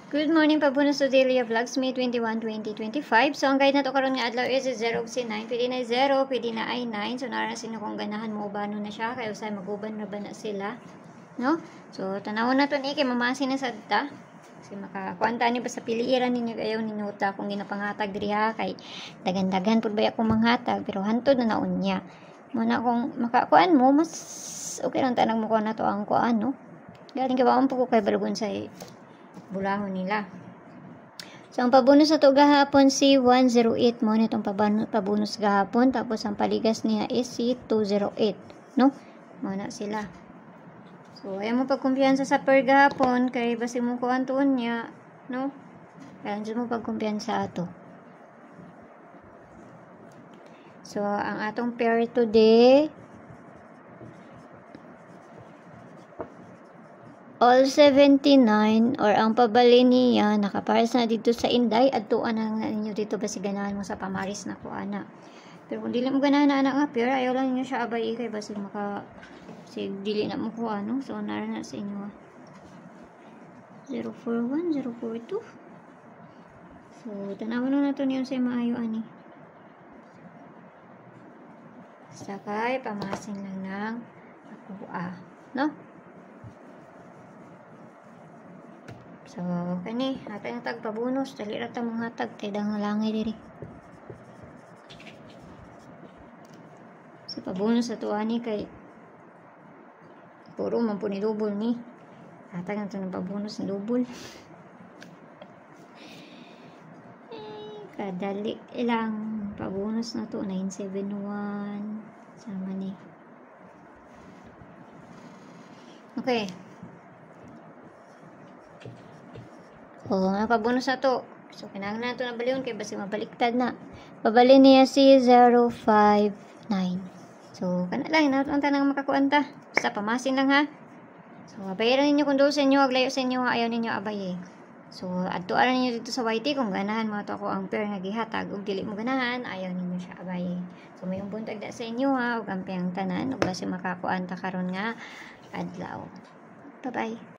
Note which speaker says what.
Speaker 1: Good morning, pabunos to Delia Vlogs, May 21, 2025. So, ang guide na to karon nga adlaw is 0 si 9. Pwede na 0, pwede na ay 9. So, narasin na kung ganahan mo ubano na siya. Kaya usay maguban na ba na sila. No? So, tanawon na to ni kay mamasin na sadta. Kasi makakuanta ni ba sa piliiran ninyo ayaw ninyo ta kung ginapangatag diri ha. Kay dagan-dagan pud baya akong manghatag. Pero hantod na naon niya. Muna kung makakuan mo, mas okay lang tanang mo ko na to ang kuan, no? Galing ka ba po ko kay balagon sa bulahon nila. So, ang pabonus na to gahapon si 108 mo. Itong pabonus gahapon. Tapos, ang paligas niya is si 208. No? Muna sila. So, ayaw mo pagkumpiyansa sa per gahapon. Kay basi mo ko antuon niya. No? Kaya dyan mo pagkumpiyansa ato. So, ang atong pair today all 79 or ang pabali niya nakapares na dito sa Inday adtuan na ninyo dito basi ganahan mo sa pamaris na ko ana. Pero kung dili mo ganahan na anak nga pair ayaw lang niyo siya abay kay basi maka si dili na mo ko ano. So nara na sa inyo 041 042. So tanawon na to niyo sa maayo ani. Sakay pamasin lang ng ako no? So, kani, hatag tag pabonus, dali ra ta mga hatag kay dang langay diri. So, pabonus ato ani kay puro man po ni double ni. Hatag nato ng pabonus ni double. Kadali ilang pabonus na to 971 sama ni. Okay. Oo, napabonus na to. So, kinahanglan na to na baliyon kaya basi mabaliktad na. Pabali niya si 059. So, kana lang. Ang tanang makakuanta. Basta pamasin lang ha. So, abayaran ninyo kung doon sa inyo. Aglayo sa inyo. Ayaw ninyo abay eh. So, adtuaran ninyo dito sa YT kung ganahan mo ito ako ang pair nga gihatag. Kung dili mo ganahan, ayaw ninyo siya abay eh. So, may buntag da sa inyo ha. Huwag ang tanan. Huwag basi makakuanta karon nga adlaw. Bye-bye.